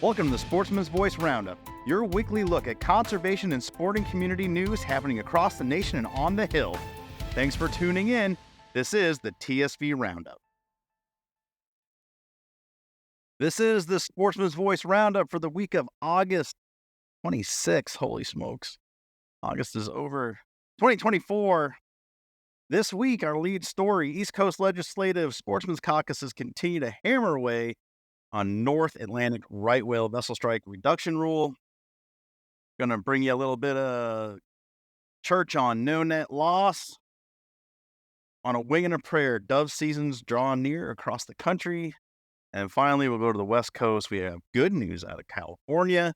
Welcome to the Sportsman's Voice Roundup, your weekly look at conservation and sporting community news happening across the nation and on the Hill. Thanks for tuning in. This is the TSV Roundup. This is the Sportsman's Voice Roundup for the week of August 26. Holy smokes. August is over. 2024. This week, our lead story, East Coast Legislative Sportsmen's Caucuses continue to hammer away on North Atlantic right whale vessel strike reduction rule. Going to bring you a little bit of church on no net loss. On a wing and a prayer, dove seasons draw near across the country. And finally, we'll go to the West Coast. We have good news out of California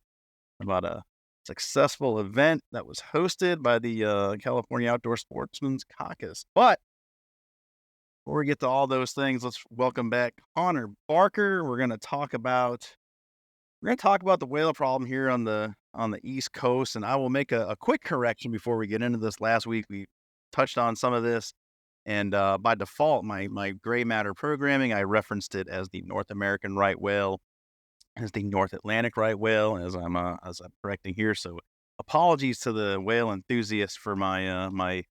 about a successful event that was hosted by the California Outdoor Sportsmen's Caucus. But before we get to all those things, let's welcome back Connor Barker. We're going to talk about the whale problem here on the East Coast, and I will make a quick correction before we get into this. Last week we touched on some of this, and by default, my gray matter programming, I referenced it as the North American right whale, as the North Atlantic right whale, as I'm correcting here. So apologies to the whale enthusiasts for my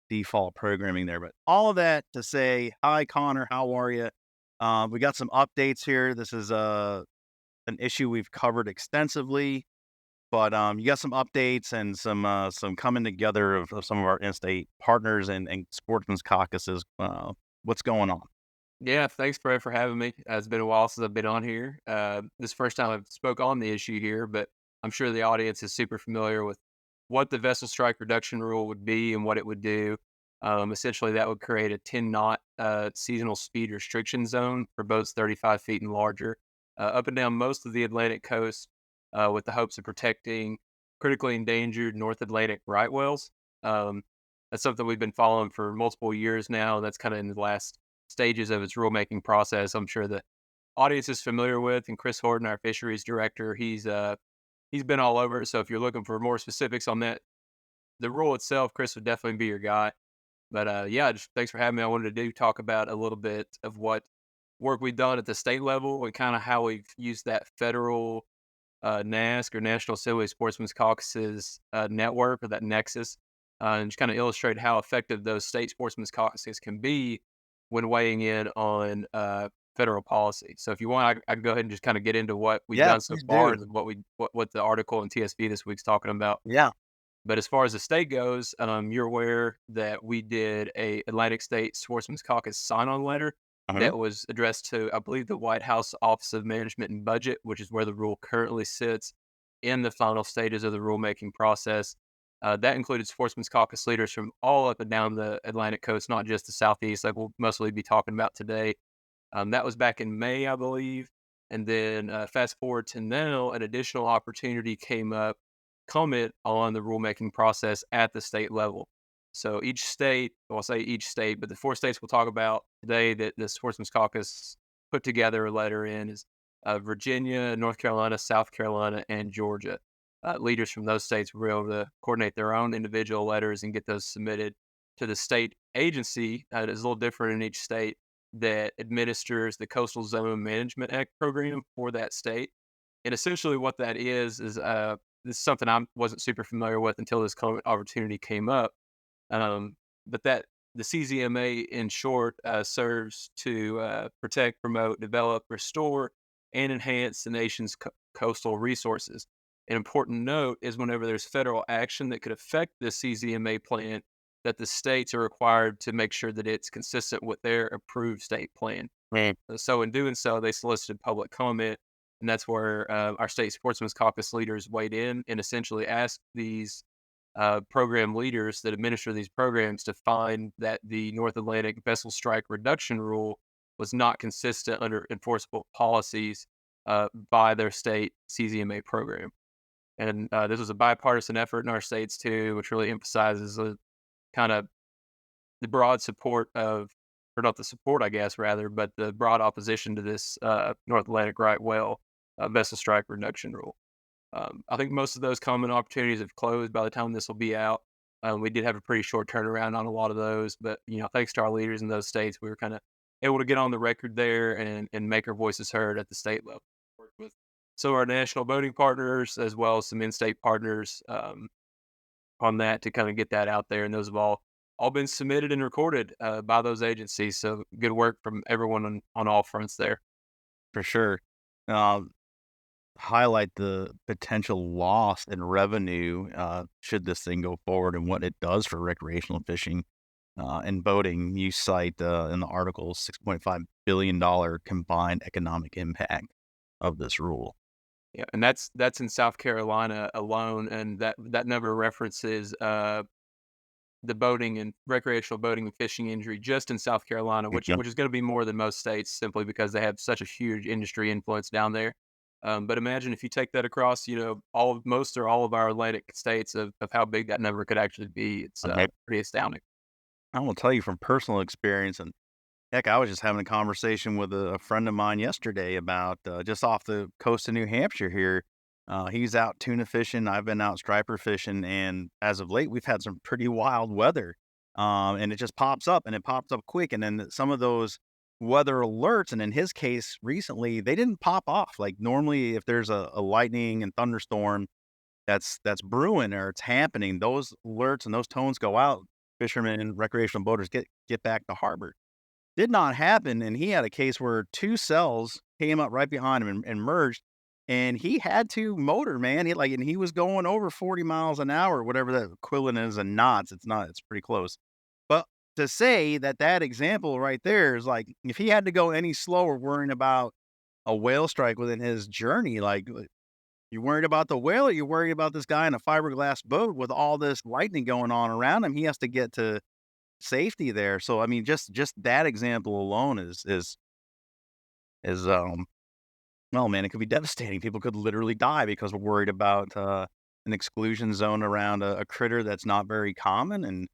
default programming there. But all of that to say, hi Connor, how are you? We got some updates here. This is an issue we've covered extensively, but you got some updates and some coming together of some of our in-state partners and sportsmen's caucuses. What's going on? Yeah, thanks, Fred, for having me. It's been a while since I've been on here. This is the first time I've spoke on the issue here, but I'm sure the audience is super familiar with what the vessel strike reduction rule would be and what it would do. Essentially, that would create a 10 knot seasonal speed restriction zone for boats 35 feet and larger up and down most of the Atlantic coast with the hopes of protecting critically endangered North Atlantic right whales. That's something we've been following for multiple years now. That's kind of in the last stages of its rulemaking process. I'm sure the audience is familiar with, and Chris Horton, our fisheries director, he's been all over it. So if you're looking for more specifics on that, the rule itself, Chris would definitely be your guy. But yeah, just thanks for having me. I wanted to talk about a little bit of what work we've done at the state level and kind of how we've used that federal NASC or National Assembly Sportsmen's Caucuses network, or that nexus, and just kind of illustrate how effective those state sportsmen's caucuses can be when weighing in on federal policy. So if you want, I can go ahead and just kind of get into what we've Yeah, done so please far do. and what the article in TSV this week's talking about. Yeah. But as far as the state goes, you're aware that we did a Atlantic State Sportsman's Caucus sign-on letter Uh-huh. that was addressed to, I believe, the White House Office of Management and Budget, which is where the rule currently sits in the final stages of the rulemaking process. That included Sportsman's Caucus leaders from all up and down the Atlantic coast, not just the Southeast, like we'll mostly be talking about today. That was back in May, I believe. And then fast forward to now, an additional opportunity came up, comment on the rulemaking process at the state level. So each state, well, I'll say each state, but the four states we'll talk about today that the Sportsman's Caucus put together a letter in is Virginia, North Carolina, South Carolina, and Georgia. Leaders from those states were able to coordinate their own individual letters and get those submitted to the state agency. It is a little different in each state that administers the Coastal Zone Management Act program for that state. And essentially, what that is this is something I wasn't super familiar with until this opportunity came up. But that the CZMA, in short, serves to protect, promote, develop, restore, and enhance the nation's coastal resources. An important note is whenever there's federal action that could affect the CZMA plan, that the states are required to make sure that it's consistent with their approved state plan. Mm. So in doing so, they solicited public comment, and that's where our state sportsmen's caucus leaders weighed in and essentially asked these program leaders that administer these programs to find that the North Atlantic vessel strike reduction rule was not consistent under enforceable policies by their state CZMA program. And this was a bipartisan effort in our states too, which really emphasizes the kind of the broad support of, or not the support, I guess, rather, but the broad opposition to this North Atlantic right whale vessel strike reduction rule. I think most of those common opportunities have closed by the time this will be out. We did have a pretty short turnaround on a lot of those, but thanks to our leaders in those states, we were kind of able to get on the record there and make our voices heard at the state level. some of our national boating partners as well as some in-state partners on that to kind of get that out there. And those have all been submitted and recorded by those agencies. So good work from everyone on all fronts there. For sure. Uh, Highlight the potential loss in revenue should this thing go forward and what it does for recreational fishing and boating. You cite in the article $6.5 billion combined economic impact of this rule. Yeah, and that's in South Carolina alone, and that number references the boating and recreational boating and fishing industry just in South Carolina, Yep. which is going to be more than most states simply because they have such a huge industry influence down there. But imagine if you take that across, most or all of our Atlantic states of how big that number could actually be. It's Okay. pretty astounding. I will tell you from personal experience, and heck, I was just having a conversation with a friend of mine yesterday about just off the coast of New Hampshire here. He's out tuna fishing. I've been out striper fishing, and as of late, we've had some pretty wild weather. And it just pops up, and it pops up quick. And then some of those weather alerts, and in his case, recently they didn't pop off. Like normally, if there's a lightning and thunderstorm that's brewing or it's happening, those alerts and those tones go out. Fishermen and recreational boaters get back to harbor. Did not happen, and he had a case where 2 cells came up right behind him and merged, and he had to motor, man. And he was going over 40 miles an hour, whatever that equivalent is in knots. It's pretty close. But to say that that example right there is like, if he had to go any slower worrying about a whale strike within his journey, you worried about the whale or you worried about this guy in a fiberglass boat with all this lightning going on around him? He has to get to safety there. So, I mean, just that example alone is well, man, it could be devastating. People could literally die because we're worried about an exclusion zone around a critter that's not very common. And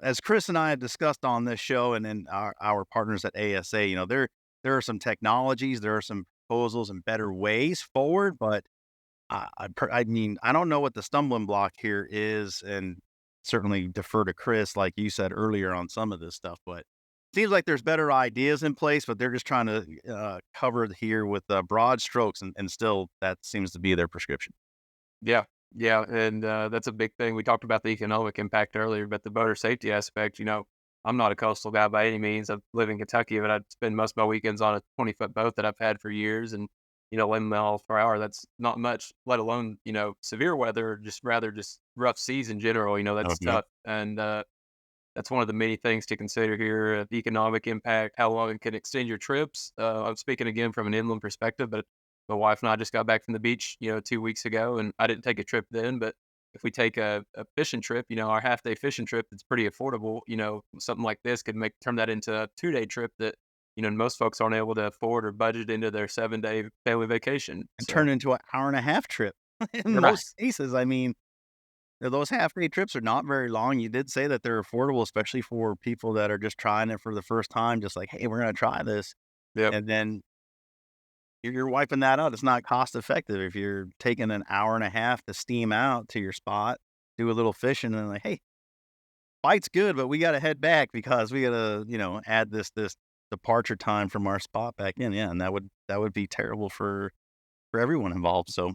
as Chris and I have discussed on this show, and then our partners at ASA, there are some technologies, there are some proposals and better ways forward, but I mean, I don't know what the stumbling block here is, and certainly defer to Chris, like you said earlier on some of this stuff, but seems like there's better ideas in place, but they're just trying to cover it here with broad strokes, and still that seems to be their prescription. Yeah, yeah, and that's a big thing. We talked about the economic impact earlier, but the boater safety aspect. I'm not a coastal guy by any means. I live in Kentucky, but I spend most of my weekends on a 20-foot boat that I've had for years, and 11 miles per hour. That's not much, let alone severe weather, just rather just rough seas in general. Oh, That's yep. tough, and that's one of the many things to consider here, the economic impact, how long it can extend your trips. I'm speaking again from an inland perspective, but my wife and I just got back from the beach, 2 weeks ago, and I didn't take a trip then, but if we take a fishing trip, our half day fishing trip, it's pretty affordable. Something like this could turn that into a 2-day trip that, most folks aren't able to afford or budget into their 7-day family vacation. And So, turn into an hour and a half trip in you're right. most cases. I mean, those half-day trips are not very long. You did say that they're affordable, especially for people that are just trying it for the first time, just like, "Hey, we're gonna try this." Yep. And then you're wiping that out. It's not cost effective if you're taking an hour and a half to steam out to your spot, do a little fishing, and like, "Hey, fight's good, but we gotta head back because we gotta, add this departure time from our spot back in." Yeah, and that would be terrible for everyone involved. So,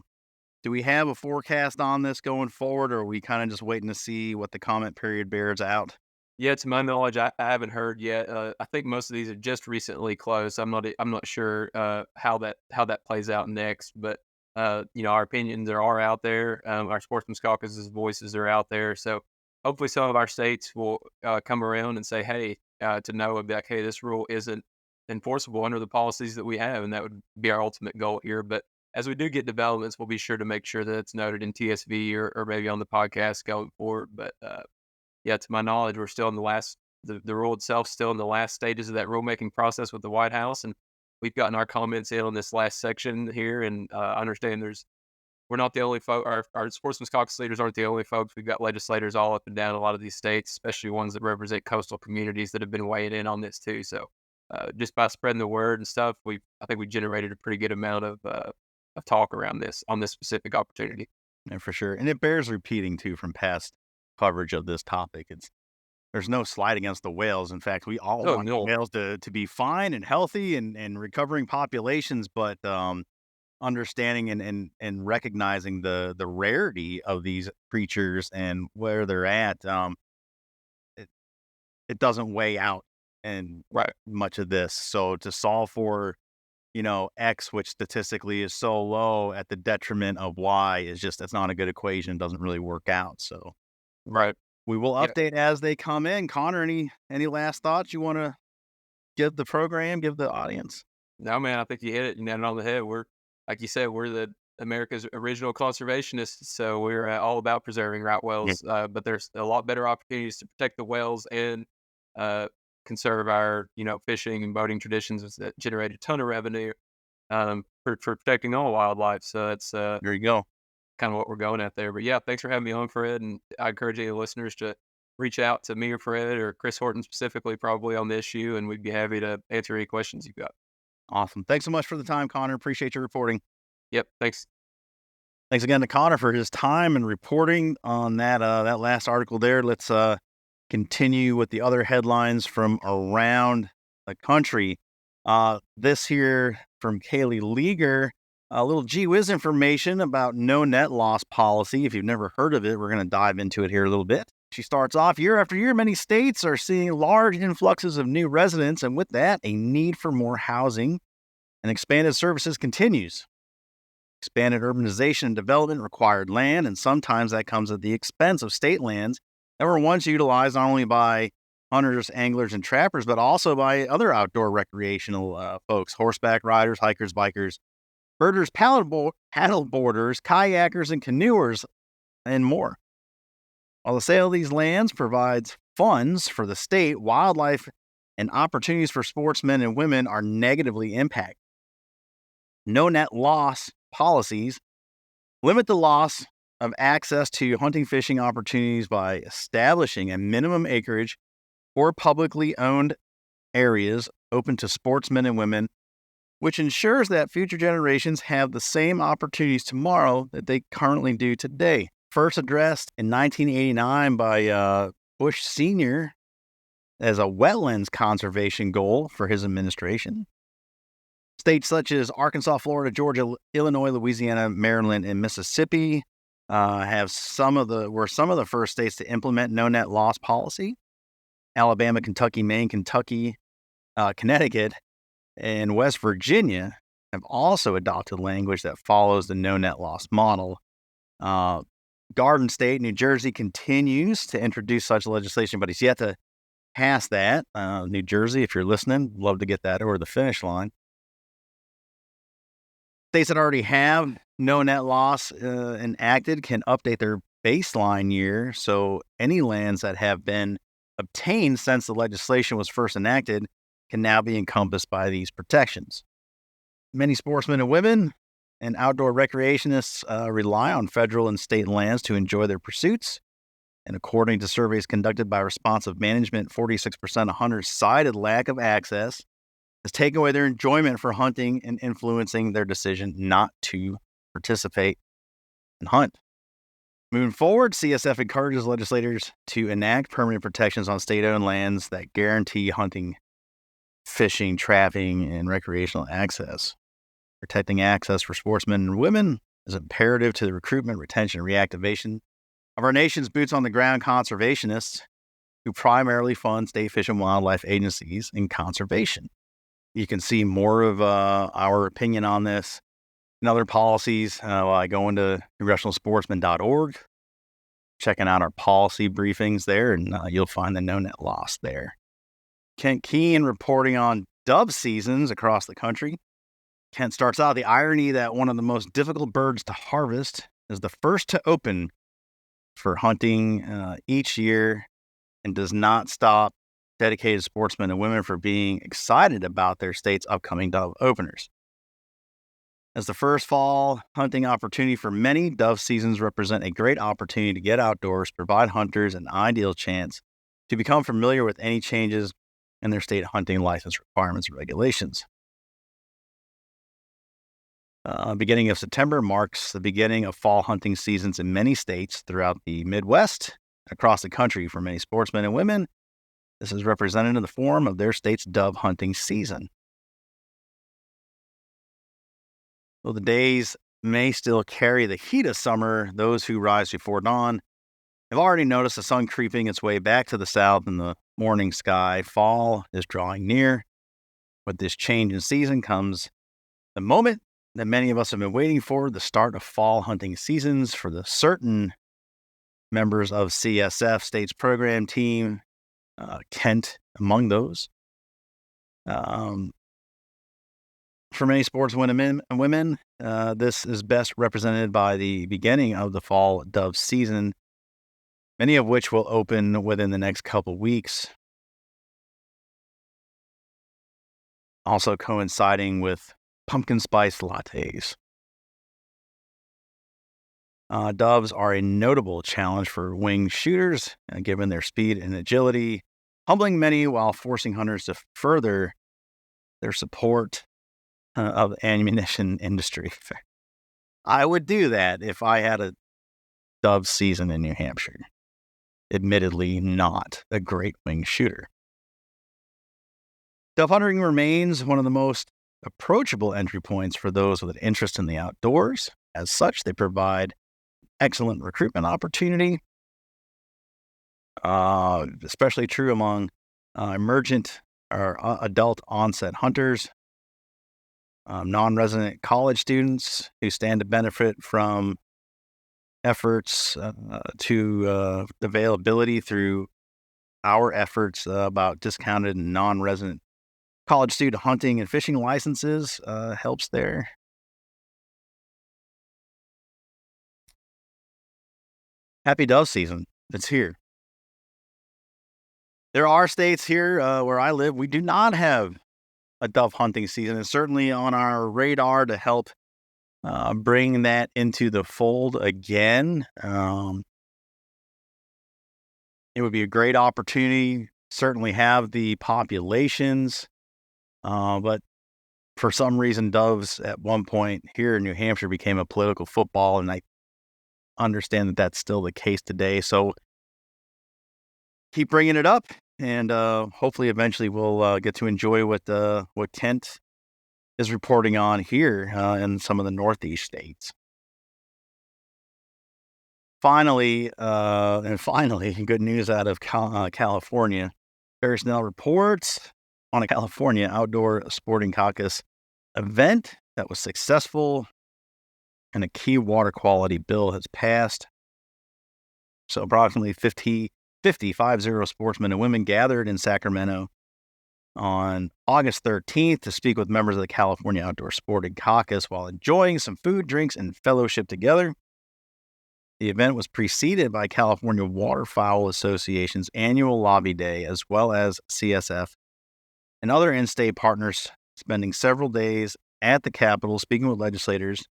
do we have a forecast on this going forward, or are we kinda just waiting to see what the comment period bears out? Yeah, to my knowledge, I haven't heard yet. I think most of these are just recently closed. I'm not sure how that plays out next, but our opinions are out there. Our sportsmen's caucuses voices are out there. So hopefully, some of our states will come around and say, "Hey," to know of like, "Hey, this rule isn't enforceable under the policies that we have," and that would be our ultimate goal here. But as we do get developments, we'll be sure to make sure that it's noted in TSV or maybe on the podcast going forward. But yeah, to my knowledge, we're still in the rule itself still in the last stages of that rulemaking process with the White House, and we've gotten our comments in on this last section here. And I understand we're not the only our sportsmen's caucus leaders aren't the only folks. We've got legislators all up and down a lot of these states, especially ones that represent coastal communities that have been weighing in on this too. So just by spreading the word and stuff, I think we generated a pretty good amount of talk around this on this specific opportunity. Yeah, for sure, and it bears repeating too from past coverage of this topic. There's no slight against the whales. In fact, we all Oh want no, whales to be fine and healthy and recovering populations, but, understanding and recognizing the rarity of these creatures and where they're at, it, it doesn't weigh out in Right. much of this. So to solve for, X, which statistically is so low at the detriment of Y, is just, that's not a good equation. It doesn't really work out. So Right. we will Yeah. update as they come in. Connor, any last thoughts you want to give the program, give the audience? No, man, I think you hit it. You nailed it on the head. We're, like you said, we're the America's original conservationists, so we're all about preserving right Yeah. whales. But there's a lot better opportunities to protect the whales and uh, conserve our, fishing and boating traditions that generate a ton of revenue for protecting all wildlife. So that's There you go. kind of what we're going at there. But yeah, thanks for having me on, Fred. And I encourage any listeners to reach out to me or Fred or Chris Horton specifically, probably on the issue, and we'd be happy to answer any questions you've got. Awesome. Thanks so much for the time, Connor. Appreciate your reporting. Yep. Thanks. Thanks again to Connor for his time and reporting on that last article there. Let's continue with the other headlines from around the country. This here from Kaylee Leager, a little gee whiz information about no net loss policy. If you've never heard of it, we're going to dive into it here a little bit. She starts off, year after year, many states are seeing large influxes of new residents, and with that, a need for more housing and expanded services continues. Expanded urbanization and development required land, and sometimes that comes at the expense of state lands that were once utilized not only by hunters, anglers, and trappers, but also by other outdoor recreational folks, horseback riders, hikers, bikers, birders, paddle boarders, kayakers, and canoers, and more. While the sale of these lands provides funds for the state, wildlife and opportunities for sportsmen and women are negatively impacted. No net loss policies limit the loss of access to hunting fishing opportunities by establishing a minimum acreage for publicly owned areas open to sportsmen and women, which ensures that future generations have the same opportunities tomorrow that they currently do today. First addressed in 1989 by Bush Sr. as a wetlands conservation goal for his administration. States such as Arkansas, Florida, Georgia, Illinois, Louisiana, Maryland, and Mississippi were some of the first states to implement no net loss policy. Alabama, Kentucky, Maine, Connecticut, and West Virginia have also adopted language that follows the no net loss model. Garden State, New Jersey, continues to introduce such legislation, but it's yet to pass that. New Jersey, if you're listening, love to get that over the finish line. States that already have no net loss enacted can update their baseline year, so any lands that have been obtained since the legislation was first enacted can now be encompassed by these protections. Many sportsmen and women and outdoor recreationists rely on federal and state lands to enjoy their pursuits. And according to surveys conducted by Responsive Management, 46% of hunters cited lack of access as taking away their enjoyment for hunting and influencing their decision not to participate and hunt. Moving forward, CSF encourages legislators to enact permanent protections on state-owned lands that guarantee hunting, fishing, trapping, and recreational access. Protecting access for sportsmen and women is imperative to the recruitment, retention, and reactivation of our nation's boots-on-the-ground conservationists who primarily fund state fish and wildlife agencies in conservation. You can see more of our opinion on this and other policies by going to congressionalsportsman.org, checking out our policy briefings there, and you'll find the no net loss there. Kent Keene reporting on dove seasons across the country. Kent starts out, the irony that one of the most difficult birds to harvest is the first to open for hunting each year and does not stop dedicated sportsmen and women for being excited about their state's upcoming dove openers. As the first fall hunting opportunity for many, dove seasons represent a great opportunity to get outdoors, provide hunters an ideal chance to become familiar with any changes in their state hunting license requirements and regulations. Beginning of September marks the beginning of fall hunting seasons in many states throughout the Midwest and across the country for many sportsmen and women. This is represented in the form of their state's dove hunting season. Though the days may still carry the heat of summer, those who rise before dawn have already noticed the sun creeping its way back to the south in the morning sky. Fall is drawing near. With this change in season comes the moment that many of us have been waiting for, the start of fall hunting seasons for the certain members of CSF, State's program team, Kent among those. For many sportsmen and women, this is best represented by the beginning of the fall dove season, many of which will open within the next couple weeks. Also coinciding with pumpkin spice lattes. Doves are a notable challenge for wing shooters, given their speed and agility, humbling many while forcing hunters to further their support of the ammunition industry. I would do that if I had a dove season in New Hampshire. Admittedly, not a great wing shooter. Dove hunting remains one of the most approachable entry points for those with an interest in the outdoors. As such, they provide excellent recruitment opportunity, especially true among emergent or adult onset hunters, non-resident college students who stand to benefit from efforts to availability through our efforts about discounted and non-resident college student hunting and fishing licenses helps there. Happy dove season. It's here. There are states here where I live, we do not have a dove hunting season. It's certainly on our radar to help bring that into the fold again. It would be a great opportunity, certainly have the populations, but for some reason, doves at one point here in New Hampshire became a political football, and I understand that that's still the case today. So keep bringing it up, and hopefully eventually we'll get to enjoy what Kent is reporting on here in some of the Northeast states. Finally, good news out of California. Ferris Snell reports on a California outdoor sporting caucus event that was successful and a key water quality bill has passed. So approximately 50 sportsmen and women gathered in Sacramento on August 13th to speak with members of the California Outdoor Sporting Caucus while enjoying some food, drinks, and fellowship together. The event was preceded by California Waterfowl Association's annual lobby day, as well as CSF and other in-state partners spending several days at the Capitol speaking with legislators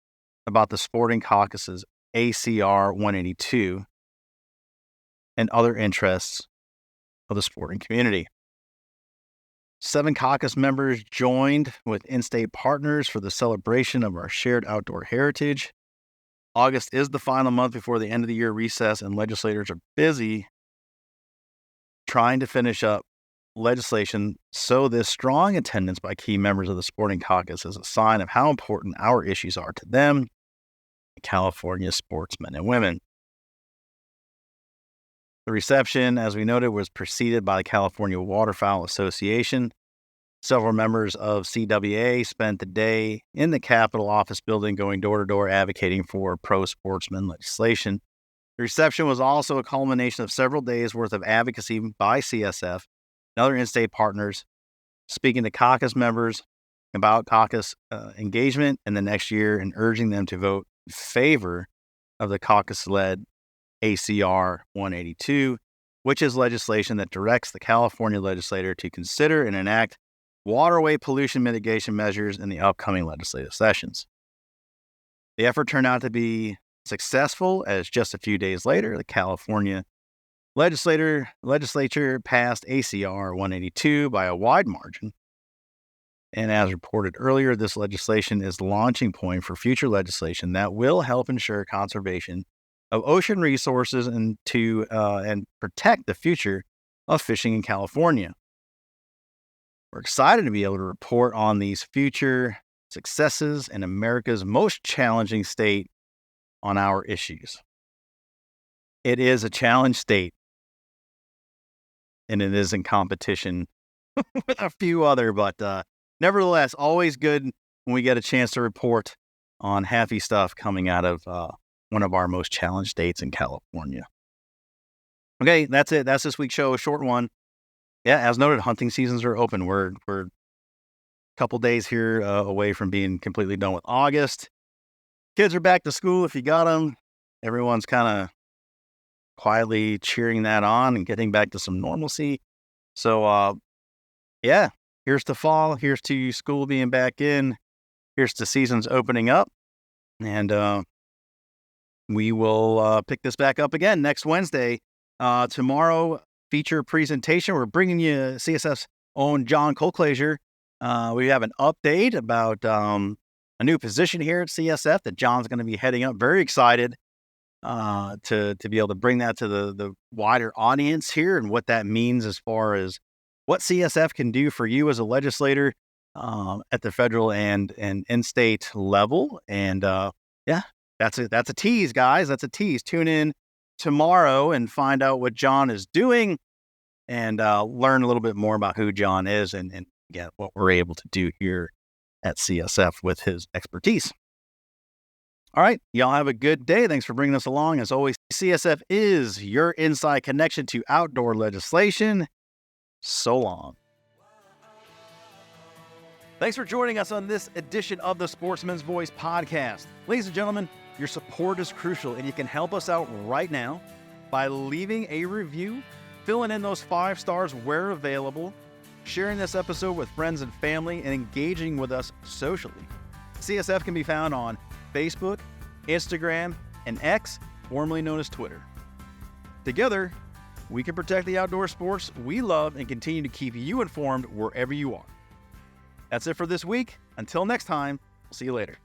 about the Sporting Caucus's ACR 182 and other interests of the sporting community. 7 caucus members joined with in-state partners for the celebration of our shared outdoor heritage. August is the final month before the end of the year recess, and legislators are busy trying to finish up legislation. So this strong attendance by key members of the Sporting Caucus is a sign of how important our issues are to them, California sportsmen and women. The reception, as we noted, was preceded by the California Waterfowl Association. Several members of CWA spent the day in the Capitol office building going door to door advocating for pro-sportsman legislation. The reception was also a culmination of several days' worth of advocacy by CSF and other in-state partners, speaking to caucus members about caucus engagement in the next year and urging them to vote in favor of the caucus-led ACR 182, which is legislation that directs the California legislature to consider and enact waterway pollution mitigation measures in the upcoming legislative sessions. The effort turned out to be successful, as just a few days later, the California legislature passed ACR 182 by a wide margin. And as reported earlier, this legislation is the launching point for future legislation that will help ensure conservation of ocean resources and protect the future of fishing in California. We're excited to be able to report on these future successes in America's most challenging state on our issues. It is a challenge state, and it is in competition with a few other, but nevertheless, always good when we get a chance to report on happy stuff coming out of one of our most challenged states in California. Okay, that's it. That's this week's show, a short one. Yeah, as noted, hunting seasons are open. We're a couple days here away from being completely done with August. Kids are back to school if you got them. Everyone's kind of quietly cheering that on and getting back to some normalcy. So, yeah, here's to fall. Here's to school being back in. Here's to seasons opening up. And we will pick this back up again next Wednesday. Tomorrow, feature presentation. We're bringing you CSF's own John Colclazier. We have an update about a new position here at CSF that John's going to be heading up. Very excited to be able to bring that to the wider audience here and what that means as far as what CSF can do for you as a legislator at the federal and in-state level. And yeah, that's a tease, guys. That's a tease. Tune in tomorrow and find out what John is doing and learn a little bit more about who John is and get what we're able to do here at CSF with his expertise. All right, y'all have a good day. Thanks for bringing us along. As always, CSF is your inside connection to outdoor legislation. So long. Thanks for joining us on this edition of the Sportsman's Voice podcast. Ladies and gentlemen, your support is crucial, and you can help us out right now by leaving a review, filling in those 5 stars where available, sharing this episode with friends and family, and engaging with us socially. CSF can be found on Facebook, Instagram, and X, formerly known as Twitter. Together, we can protect the outdoor sports we love and continue to keep you informed wherever you are. That's it for this week. Until next time, we'll see you later.